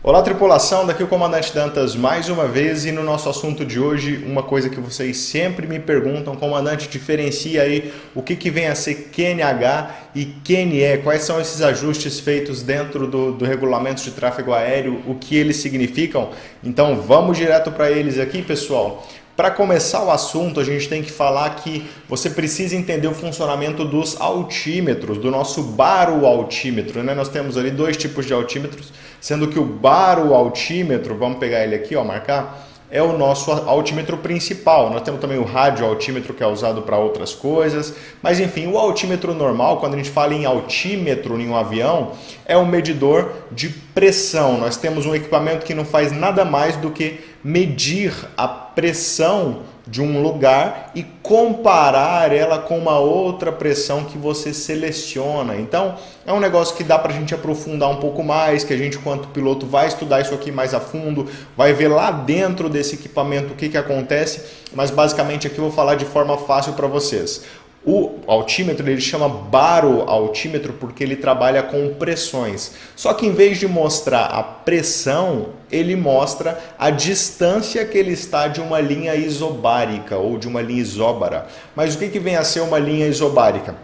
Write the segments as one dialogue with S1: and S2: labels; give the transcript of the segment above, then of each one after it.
S1: Olá tripulação, daqui o Comandante Dantas mais uma vez e no nosso assunto de hoje, uma coisa que vocês sempre me perguntam, comandante, diferencia aí o que vem a ser QNH e QNE, quais são esses ajustes feitos dentro do regulamento de tráfego aéreo, o que eles significam? Então vamos direto para eles aqui, pessoal. Para começar o assunto, a gente tem que falar que você precisa entender o funcionamento dos altímetros, do nosso baroaltímetro, né? Nós temos ali dois tipos de altímetros, sendo que o baroaltímetro, vamos pegar ele aqui, ó, marcar, é o nosso altímetro principal. Nós temos também o radioaltímetro, que é usado para outras coisas, mas enfim, o altímetro normal, quando a gente fala em altímetro em um avião, é um medidor de pressão. Nós temos um equipamento que não faz nada mais do que medir a pressão de um lugar e comparar ela com uma outra pressão que você seleciona. Então, é um negócio que dá para a gente aprofundar um pouco mais, que a gente, enquanto piloto, vai estudar isso aqui mais a fundo, vai ver lá dentro desse equipamento o que acontece, mas basicamente aqui eu vou falar de forma fácil para vocês. O altímetro ele chama baroaltímetro porque ele trabalha com pressões. Só que em vez de mostrar a pressão, ele mostra a distância que ele está de uma linha isobárica ou de uma linha isóbara. Mas o que vem a ser uma linha isobárica?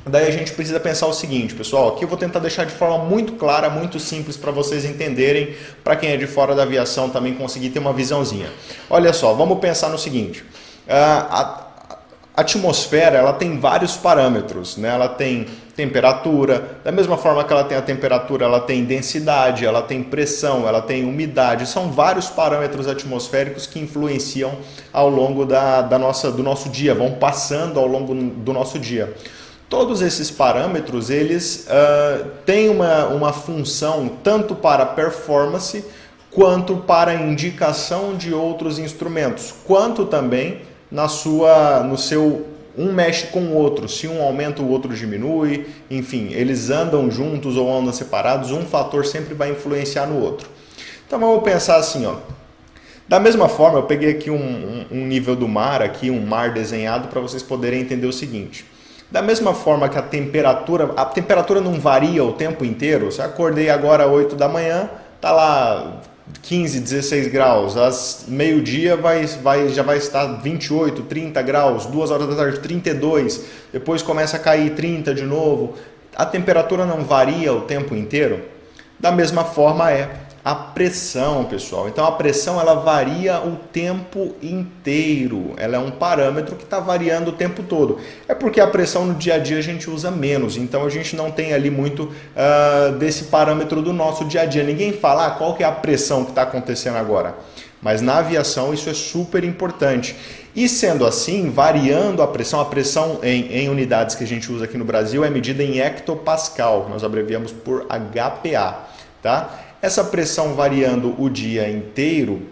S1: Daí a gente precisa pensar o seguinte, pessoal, aqui eu vou tentar deixar de forma muito clara, muito simples para vocês entenderem, para quem é de fora da aviação também conseguir ter uma visãozinha. Olha só, vamos pensar no seguinte, a atmosfera ela tem vários parâmetros, né? Ela tem temperatura, da mesma forma que ela tem a temperatura, ela tem densidade, ela tem pressão, ela tem umidade, são vários parâmetros atmosféricos que influenciam ao longo do nosso dia, vão passando ao longo do nosso dia. Todos esses parâmetros, eles têm uma função tanto para performance, quanto para indicação de outros instrumentos, quanto também no seu um mexe com o outro, se um aumenta o outro diminui, enfim, eles andam juntos ou andam separados, um fator sempre vai influenciar no outro. Então vamos pensar assim, ó. Da mesma forma, eu peguei aqui um nível do mar, aqui um mar desenhado para vocês poderem entender o seguinte. Da mesma forma que a temperatura não varia o tempo inteiro, se eu acordei agora às 8 da manhã, tá lá 15, 16 graus, às meio-dia já vai estar 28, 30 graus, 2 horas da tarde 32, depois começa a cair 30 de novo. A temperatura não varia o tempo inteiro? Da mesma forma é a pressão, pessoal. Então a pressão ela varia o tempo inteiro, ela é um parâmetro que está variando o tempo todo. É porque a pressão no dia a dia a gente usa menos, então a gente não tem ali muito desse parâmetro do nosso dia a dia. Ninguém fala qual que é a pressão que está acontecendo agora, mas na aviação isso é super importante. E sendo assim, variando a pressão em unidades que a gente usa aqui no Brasil é medida em hectopascal, que nós abreviamos por HPA, tá? Essa pressão variando o dia inteiro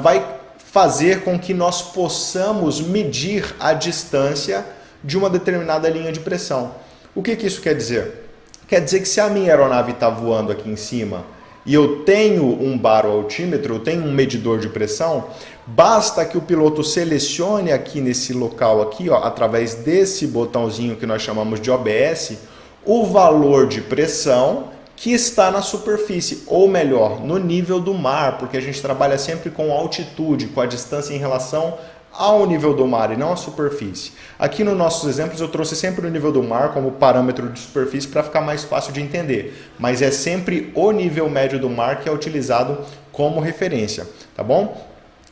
S1: vai fazer com que nós possamos medir a distância de uma determinada linha de pressão. O que isso quer dizer? Quer dizer que se a minha aeronave está voando aqui em cima e eu tenho um baroaltímetro, eu tenho um medidor de pressão, basta que o piloto selecione aqui nesse local aqui, ó, através desse botãozinho que nós chamamos de OBS, o valor de pressão que está na superfície, ou melhor, no nível do mar, porque a gente trabalha sempre com altitude, com a distância em relação ao nível do mar e não à superfície. Aqui nos nossos exemplos eu trouxe sempre o nível do mar como parâmetro de superfície para ficar mais fácil de entender, mas é sempre o nível médio do mar que é utilizado como referência, tá bom?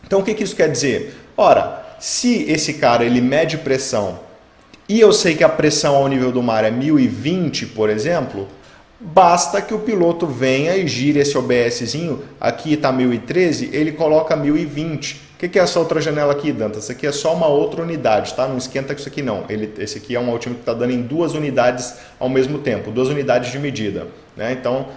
S1: Então o que isso quer dizer? Ora, se esse cara ele mede pressão e eu sei que a pressão ao nível do mar é 1020, por exemplo, basta que o piloto venha e gire esse OBSzinho, aqui está 1013, ele coloca 1020. O que é essa outra janela aqui, Dantas? Isso aqui é só uma outra unidade, tá? Não esquenta com isso aqui não. Esse aqui é um altímetro que está dando em 2 unidades ao mesmo tempo, 2 unidades de medida, né? Então,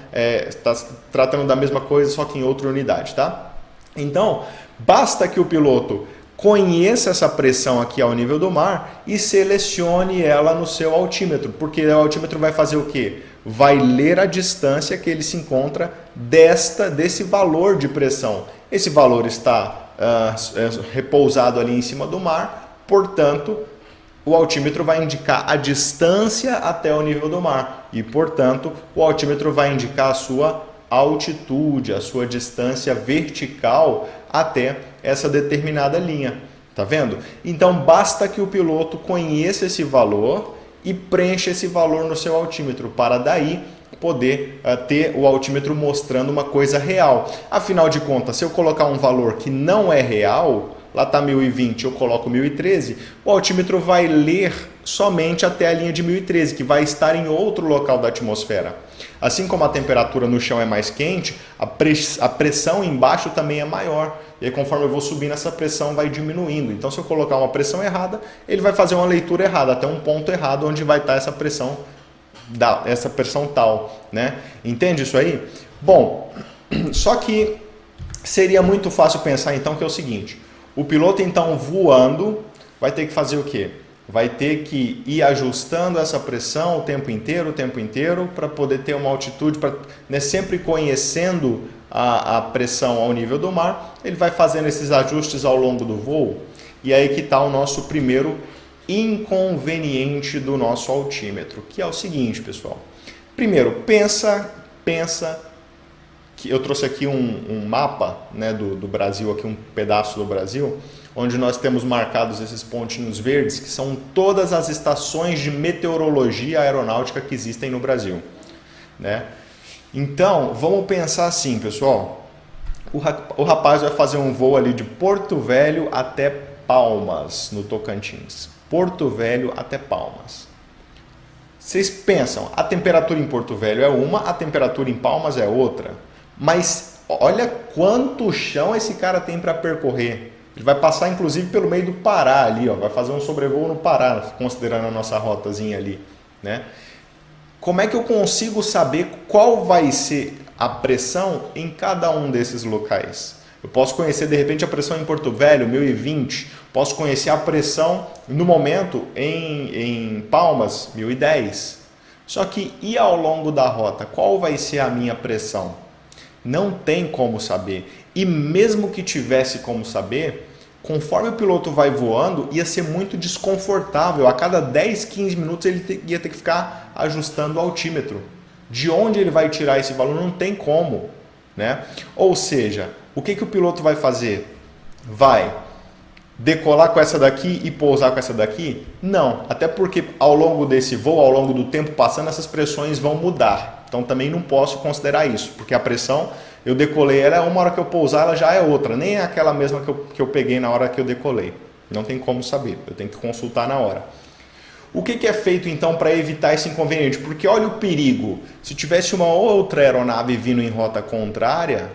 S1: está tratando da mesma coisa, só que em outra unidade, tá? Então, basta que o piloto conheça essa pressão aqui ao nível do mar e selecione ela no seu altímetro, porque o altímetro vai fazer o quê? Vai ler a distância que ele se encontra desse valor de pressão. Esse valor está repousado ali em cima do mar, portanto, o altímetro vai indicar a distância até o nível do mar e, portanto, o altímetro vai indicar a sua altitude, a sua distância vertical até essa determinada linha. Tá vendo? Então basta que o piloto conheça esse valor e preencha esse valor no seu altímetro para daí poder ter o altímetro mostrando uma coisa real. Afinal de contas, se eu colocar um valor que não é real, lá está 1020, eu coloco 1013, o altímetro vai ler somente até a linha de 1013, que vai estar em outro local da atmosfera. Assim como a temperatura no chão é mais quente, a pressão embaixo também é maior. E aí, conforme eu vou subindo, essa pressão vai diminuindo. Então, se eu colocar uma pressão errada, ele vai fazer uma leitura errada, até um ponto errado onde vai estar essa pressão tal, né? Entende isso aí? Bom, só que seria muito fácil pensar então que é o seguinte: o piloto então voando vai ter que fazer o quê? Vai ter que ir ajustando essa pressão o tempo inteiro, para poder ter uma altitude, né, sempre conhecendo a pressão ao nível do mar, ele vai fazendo esses ajustes ao longo do voo. E aí que está o nosso primeiro inconveniente do nosso altímetro, que é o seguinte, pessoal. Primeiro, pensa que eu trouxe aqui um mapa, né, do Brasil, aqui um pedaço do Brasil, onde nós temos marcados esses pontinhos verdes, que são todas as estações de meteorologia aeronáutica que existem no Brasil, né? Então, vamos pensar assim, pessoal. O rapaz vai fazer um voo ali de Porto Velho até Palmas, no Tocantins. Porto Velho até Palmas. Vocês pensam, a temperatura em Porto Velho é uma, a temperatura em Palmas é outra. Mas olha quanto chão esse cara tem para percorrer. Ele vai passar inclusive pelo meio do Pará ali, ó, vai fazer um sobrevoo no Pará, considerando a nossa rotazinha ali, né? Como é que eu consigo saber qual vai ser a pressão em cada um desses locais? Eu posso conhecer de repente a pressão em Porto Velho, 1020, posso conhecer a pressão no momento em Palmas, 1010. Só que e ao longo da rota, qual vai ser a minha pressão? Não tem como saber. E mesmo que tivesse como saber, conforme o piloto vai voando, ia ser muito desconfortável. A cada 10, 15 minutos ele ia ter que ficar ajustando o altímetro. De onde ele vai tirar esse valor? Não tem como, né? Ou seja, o que o piloto vai fazer? Vai decolar com essa daqui e pousar com essa daqui? Não, até porque ao longo desse voo, ao longo do tempo passando, essas pressões vão mudar. Então também não posso considerar isso, porque a pressão, eu decolei ela, uma hora que eu pousar ela já é outra, nem é aquela mesma que eu peguei na hora que eu decolei. Não tem como saber, eu tenho que consultar na hora. O que é feito então para evitar esse inconveniente? Porque olha o perigo, se tivesse uma outra aeronave vindo em rota contrária,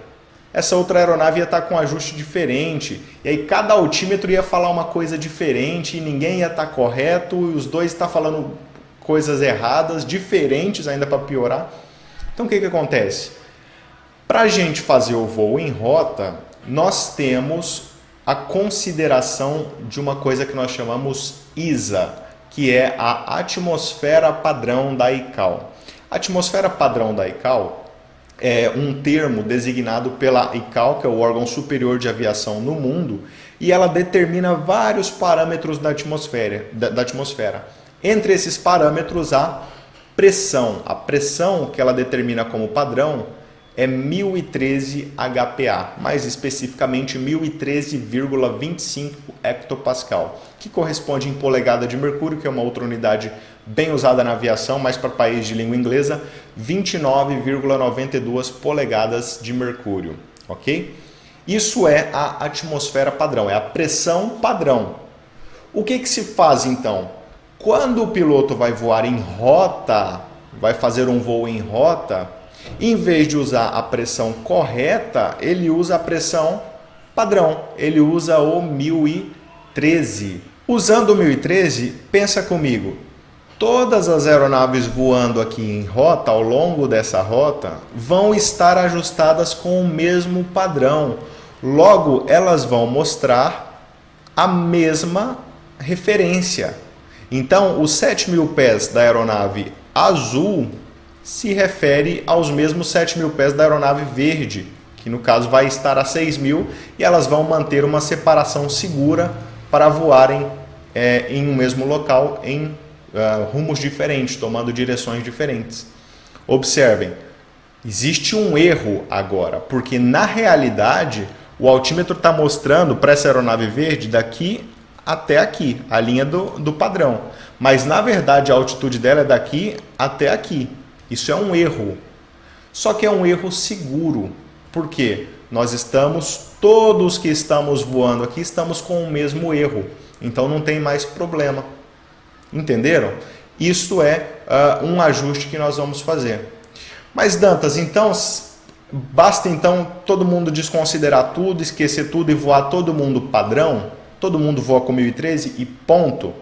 S1: essa outra aeronave ia estar com um ajuste diferente, e aí cada altímetro ia falar uma coisa diferente, e ninguém ia estar correto, e os dois estão falando coisas erradas, diferentes ainda para piorar. Então o que acontece? Para a gente fazer o voo em rota, nós temos a consideração de uma coisa que nós chamamos ISA, que é a atmosfera padrão da ICAO. A atmosfera padrão da ICAO é um termo designado pela ICAO, que é o órgão superior de aviação no mundo, e ela determina vários parâmetros da atmosfera. Entre esses parâmetros, a pressão. A pressão que ela determina como padrão é 1013 HPA, mais especificamente 1013,25 hectopascal, que corresponde em polegada de mercúrio, que é uma outra unidade bem usada na aviação, mas para país de língua inglesa, 29,92 polegadas de mercúrio, ok? Isso é a atmosfera padrão, é a pressão padrão. O que se faz então? Quando o piloto vai voar em rota, vai fazer um voo em rota, em vez de usar a pressão correta, ele usa a pressão padrão, ele usa o 1013. Usando o 1013, pensa comigo, todas as aeronaves voando aqui em rota, ao longo dessa rota, vão estar ajustadas com o mesmo padrão. Logo, elas vão mostrar a mesma referência. Então, os 7.000 pés da aeronave azul se refere aos mesmos 7.000 pés da aeronave verde, que no caso vai estar a 6.000, e elas vão manter uma separação segura para voarem em um mesmo local em rumos diferentes, tomando direções diferentes. Observem, Existe um erro agora, porque na realidade o altímetro está mostrando para essa aeronave verde daqui até aqui, a linha do padrão. Mas na verdade a altitude dela é daqui até aqui. Isso é um erro. Só que é um erro seguro. Por quê? Todos que estamos voando aqui, estamos com o mesmo erro. Então não tem mais problema. Entenderam? Isso é um ajuste que nós vamos fazer. Mas Dantas, então, basta então todo mundo desconsiderar tudo, esquecer tudo e voar todo mundo padrão? Todo mundo voa com 1013 e ponto?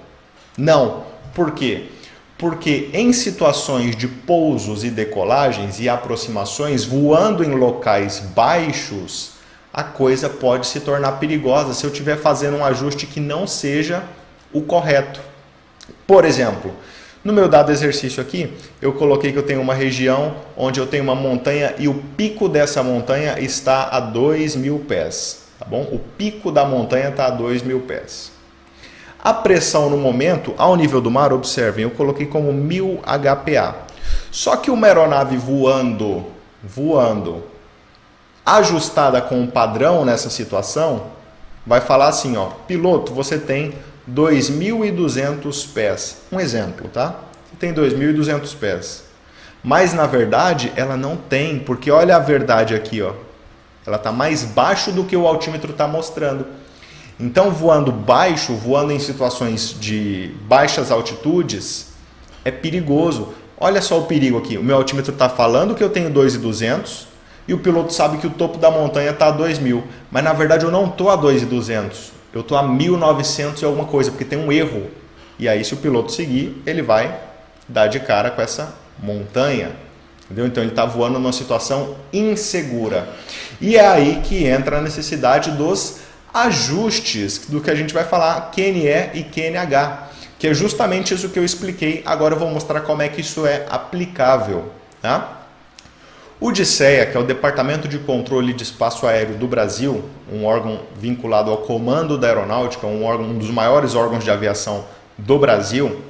S1: Não. Por quê? Porque em situações de pousos e decolagens e aproximações, voando em locais baixos, a coisa pode se tornar perigosa se eu estiver fazendo um ajuste que não seja o correto. Por exemplo, no meu dado exercício aqui, eu coloquei que eu tenho uma região onde eu tenho uma montanha e o pico dessa montanha está a 2.000 pés. Tá bom? O pico da montanha está a 2.000 pés. A pressão no momento, ao nível do mar, observem, eu coloquei como 1000 HPA. Só que uma aeronave voando, ajustada com um padrão nessa situação, vai falar assim, ó, piloto, você tem 2.200 pés. Um exemplo, tá? Você tem 2.200 pés. Mas, na verdade, ela não tem, porque olha a verdade aqui, ó. Ela está mais baixo do que o altímetro está mostrando. Então, voando em situações de baixas altitudes, é perigoso. Olha só o perigo aqui. O meu altímetro está falando que eu tenho 2.200 e o piloto sabe que o topo da montanha está a 2.000. Mas, na verdade, eu não estou a 2.200. Eu estou a 1.900 e alguma coisa, porque tem um erro. E aí, se o piloto seguir, ele vai dar de cara com essa montanha. Entendeu? Então, ele está voando numa situação insegura. E é aí que entra a necessidade dos ajustes, do que a gente vai falar, QNE e QNH, que é justamente isso que eu expliquei. Agora eu vou mostrar como é que isso é aplicável. Tá? O DSEA, que é o Departamento de Controle de Espaço Aéreo do Brasil, um órgão vinculado ao Comando da Aeronáutica, um dos maiores órgãos de aviação do Brasil,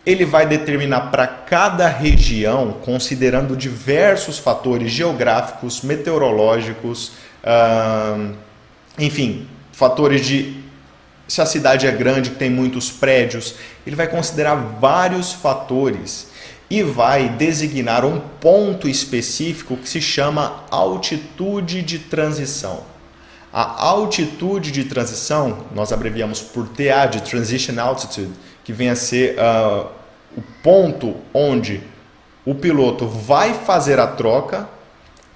S1: ele vai determinar para cada região, considerando diversos fatores geográficos, meteorológicos, enfim, fatores de se a cidade é grande, que tem muitos prédios, ele vai considerar vários fatores e vai designar um ponto específico que se chama altitude de transição. A altitude de transição, nós abreviamos por TA, de Transition Altitude, que vem a ser o ponto onde o piloto vai fazer a troca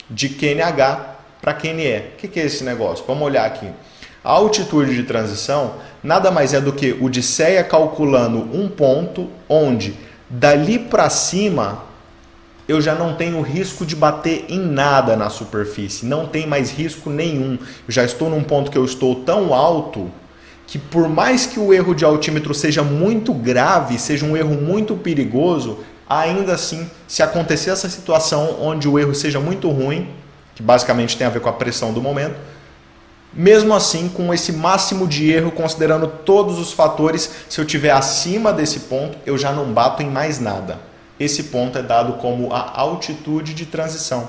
S1: de QNH para QNE. O que é esse negócio? Vamos olhar aqui. A altitude de transição nada mais é do que o DSEA calculando um ponto onde dali para cima eu já não tenho risco de bater em nada na superfície, não tem mais risco nenhum. Eu já estou num ponto que eu estou tão alto que por mais que o erro de altímetro seja muito grave, seja um erro muito perigoso, ainda assim, se acontecer essa situação onde o erro seja muito ruim, que basicamente tem a ver com a pressão do momento, mesmo assim, com esse máximo de erro, considerando todos os fatores, se eu estiver acima desse ponto, eu já não bato em mais nada. Esse ponto é dado como a altitude de transição.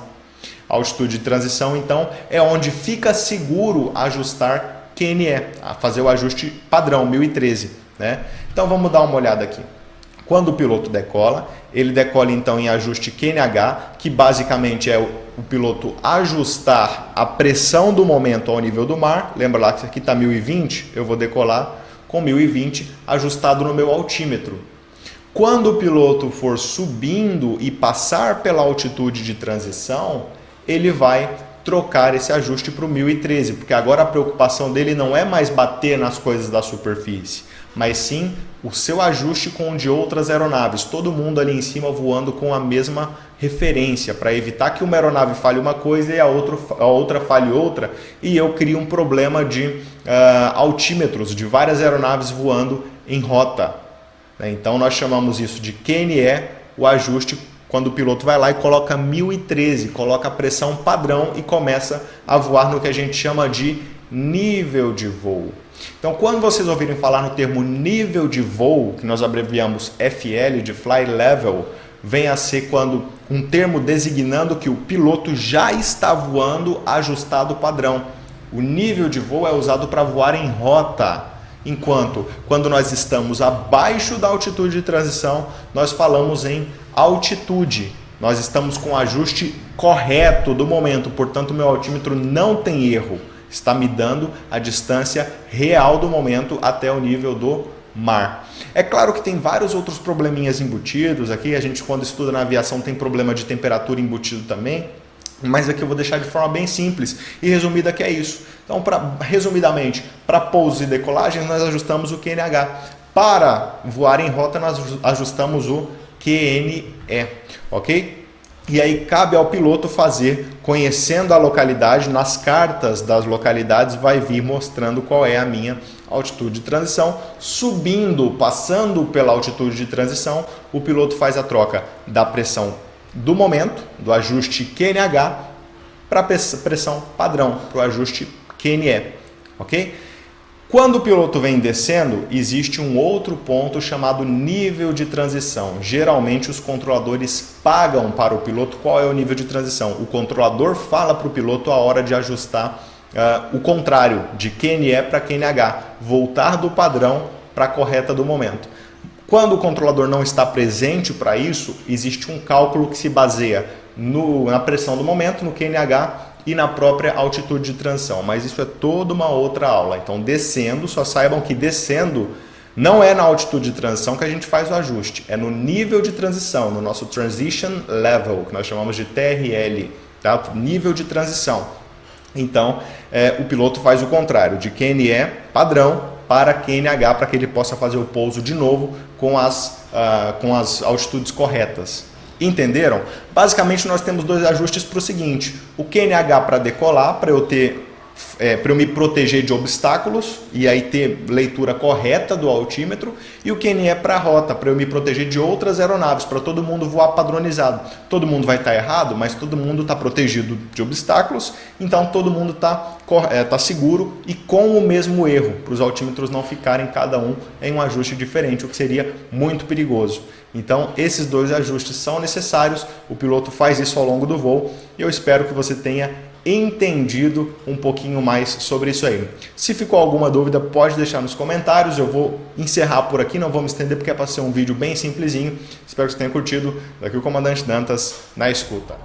S1: A altitude de transição, então, é onde fica seguro ajustar QNE, a fazer o ajuste padrão, 1013. Né? Então, vamos dar uma olhada aqui. Quando o piloto decola, ele decola então em ajuste QNH, que basicamente é o piloto ajustar a pressão do momento ao nível do mar. Lembra lá que isso aqui está 1020? Eu vou decolar com 1020 ajustado no meu altímetro. Quando o piloto for subindo e passar pela altitude de transição, ele vai trocar esse ajuste para o 1013, porque agora a preocupação dele não é mais bater nas coisas da superfície, mas sim o seu ajuste com o de outras aeronaves, todo mundo ali em cima voando com a mesma referência, para evitar que uma aeronave fale uma coisa e a outra fale outra, e eu crio um problema de altímetros, de várias aeronaves voando em rota. Então nós chamamos isso de QNE, o ajuste quando o piloto vai lá e coloca 1013, coloca a pressão padrão e começa a voar no que a gente chama de nível de voo. Então, quando vocês ouvirem falar no termo nível de voo, que nós abreviamos FL, de Fly Level, vem a ser quando um termo designando que o piloto já está voando ajustado padrão. O nível de voo é usado para voar em rota, enquanto quando nós estamos abaixo da altitude de transição, nós falamos em altitude. Nós estamos com o ajuste correto do momento, portanto meu altímetro não tem erro. Está me dando a distância real do momento até o nível do mar. É claro que tem vários outros probleminhas embutidos aqui, a gente quando estuda na aviação tem problema de temperatura embutido também, mas aqui eu vou deixar de forma bem simples e resumida que é isso. Então, resumidamente, para pousos e decolagens nós ajustamos o QNH. Para voar em rota nós ajustamos o QNE, ok? E aí cabe ao piloto fazer, conhecendo a localidade, nas cartas das localidades vai vir mostrando qual é a minha altitude de transição. Subindo, passando pela altitude de transição, o piloto faz a troca da pressão do momento, do ajuste QNH, para a pressão padrão, para o ajuste QNE, ok? Quando o piloto vem descendo, existe um outro ponto chamado nível de transição. Geralmente os controladores pagam para o piloto qual é o nível de transição. O controlador fala para o piloto a hora de ajustar o contrário, de QNE para QNH, voltar do padrão para a correta do momento. Quando o controlador não está presente para isso, existe um cálculo que se baseia na pressão do momento, no QNH, e na própria altitude de transição, mas isso é toda uma outra aula. Então, descendo, só saibam que descendo não é na altitude de transição que a gente faz o ajuste, é no nível de transição, no nosso Transition Level, que nós chamamos de TRL, tá? Nível de transição. Então, o piloto faz o contrário, de QNE padrão para QNH, para que ele possa fazer o pouso de novo com as altitudes corretas. Entenderam? Basicamente nós temos dois ajustes para o seguinte: o QNH para decolar, para eu me proteger de obstáculos e aí ter leitura correta do altímetro, e o QNE para a rota, para eu me proteger de outras aeronaves, para todo mundo voar padronizado. Todo mundo vai estar errado, mas todo mundo está protegido de obstáculos, então todo mundo está seguro e com o mesmo erro, para os altímetros não ficarem cada um em um ajuste diferente, o que seria muito perigoso. Então, esses dois ajustes são necessários, o piloto faz isso ao longo do voo e eu espero que você tenha entendido um pouquinho mais sobre isso aí. Se ficou alguma dúvida, pode deixar nos comentários, eu vou encerrar por aqui, não vou me estender porque é para ser um vídeo bem simplesinho. Espero que você tenha curtido. Daqui o Comandante Dantas na escuta.